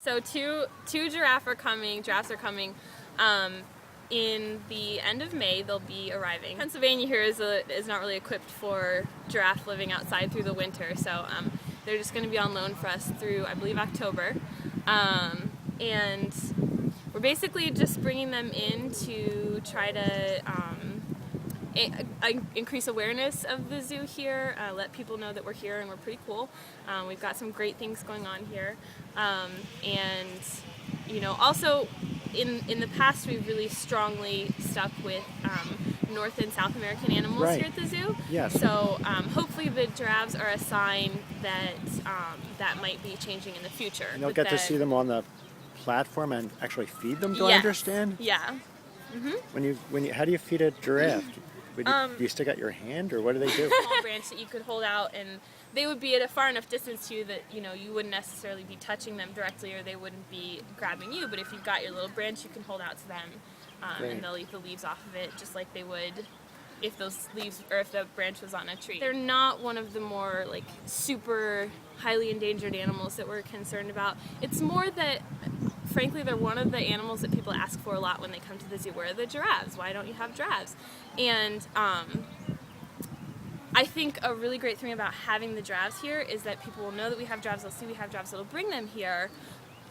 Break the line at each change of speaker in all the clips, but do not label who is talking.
So two giraffes are coming. In the end of May, they'll be arriving. Pennsylvania here is not really equipped for giraffe living outside through the winter, so they're just going to be on loan for us through, I believe, October. And we're basically just bringing them in to try to increase awareness of the zoo here, let people know that we're here and we're pretty cool. We've got some great things going on here. And, you know, also in the past we've really strongly stuck with North and South American animals here at the zoo.
Yes.
So hopefully the giraffes are a sign that that might be changing in the future.
And you'll get to see them on the platform and actually feed them, do I understand?
Yeah.
Mm-hmm. How do you feed a giraffe? Do you stick out your hand, or what do they do?
A small branch that you could hold out, and they would be at a far enough distance to you that, you know, you wouldn't necessarily be touching them directly, or they wouldn't be grabbing you. But if you've got your little branch, you can hold out to them, and they'll eat the leaves off of it just like they would if those leaves, or if the branch was on a tree. They're not one of the more like super highly endangered animals that we're concerned about. It's more that, frankly, they're one of the animals that people ask for a lot when they come to the zoo. Where are the giraffes? Why don't you have giraffes? And I think a really great thing about having the giraffes here is that people will know that we have giraffes, they'll see we have giraffes, it'll bring them here,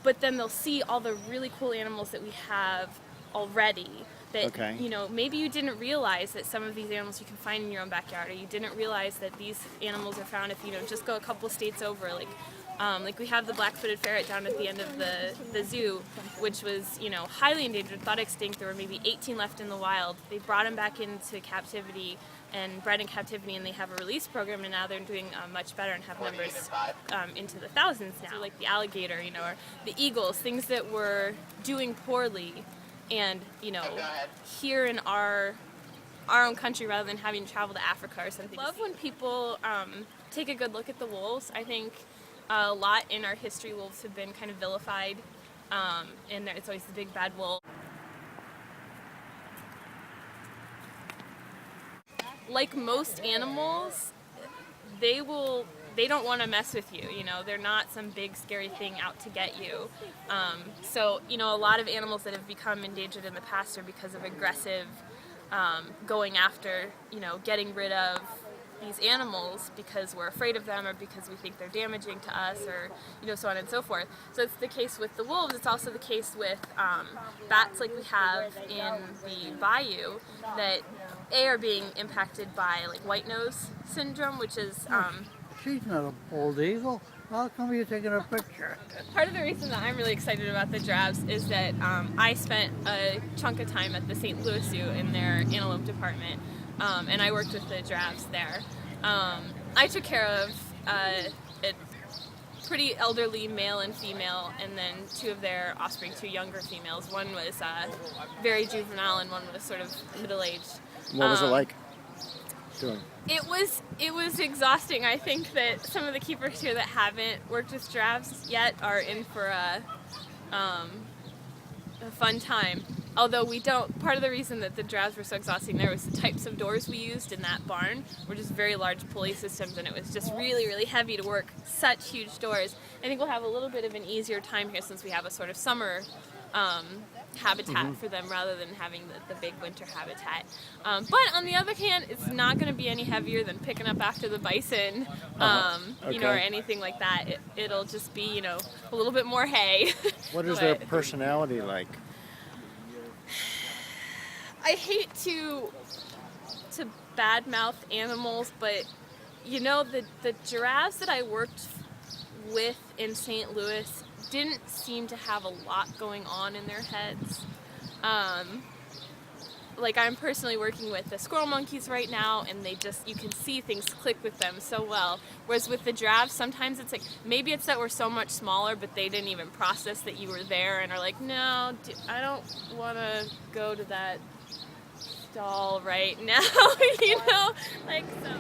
but then they'll see all the really cool animals that we have already. That, you know, maybe you didn't realize that some of these animals you can find in your own backyard, or you didn't realize that these animals are found if, you know, just go a couple states over. Like we have the black-footed ferret down at the end of the zoo, which was, you know, highly endangered, thought extinct. There were maybe 18 left in the wild. They brought him back into captivity and bred in captivity, and they have a release program, and now they're doing much better and have numbers into the thousands now. So like the alligator, you know, or the eagles, things that were doing poorly, and, you know, here in our own country rather than having to travel to Africa or something. I love when people take a good look at the wolves. I think a lot in our history, wolves have been kind of vilified, and it's always the big bad wolf. Like most animals, they don't want to mess with you, you know, they're not some big scary thing out to get you. So, you know, a lot of animals that have become endangered in the past are because of aggressive going after, you know, getting rid of these animals because we're afraid of them, or because we think they're damaging to us, or, you know, so on and so forth. So it's the case with the wolves. It's also the case with bats like we have in the bayou that are being impacted by like white nose syndrome, which is
She's not a bald eagle. How come you're taking a picture?
Part of the reason that I'm really excited about the giraffes is that I spent a chunk of time at the St. Louis Zoo in their antelope department, and I worked with the giraffes there. I took care of a pretty elderly male and female, and then two of their offspring, two younger females. One was very juvenile, and one was sort of middle-aged.
What was it like doing?
It was exhausting. I think that some of the keepers here that haven't worked with giraffes yet are in for a fun time. Although we don't, part of the reason that the giraffes were so exhausting there was the types of doors we used in that barn were just very large pulley systems, and it was just really, really heavy to work such huge doors. I think we'll have a little bit of an easier time here since we have a sort of summer habitat for them rather than having the big winter habitat. But on the other hand, it's not going to be any heavier than picking up after the bison, you know, or anything like that. It'll just be, you know, a little bit more hay.
What is their personality like?
I hate to badmouth animals, but, you know, the giraffes that I worked with in St. Louis didn't seem to have a lot going on in their heads. Like, I'm personally working with the squirrel monkeys right now, and they just, you can see things click with them so well. Whereas with the giraffes, sometimes it's like, maybe it's that we're so much smaller, but they didn't even process that you were there and are like, no, I don't want to go to that stall right now, you know? Like, so.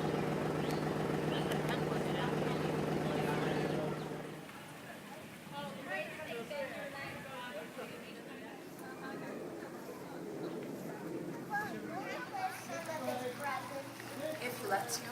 Lets you.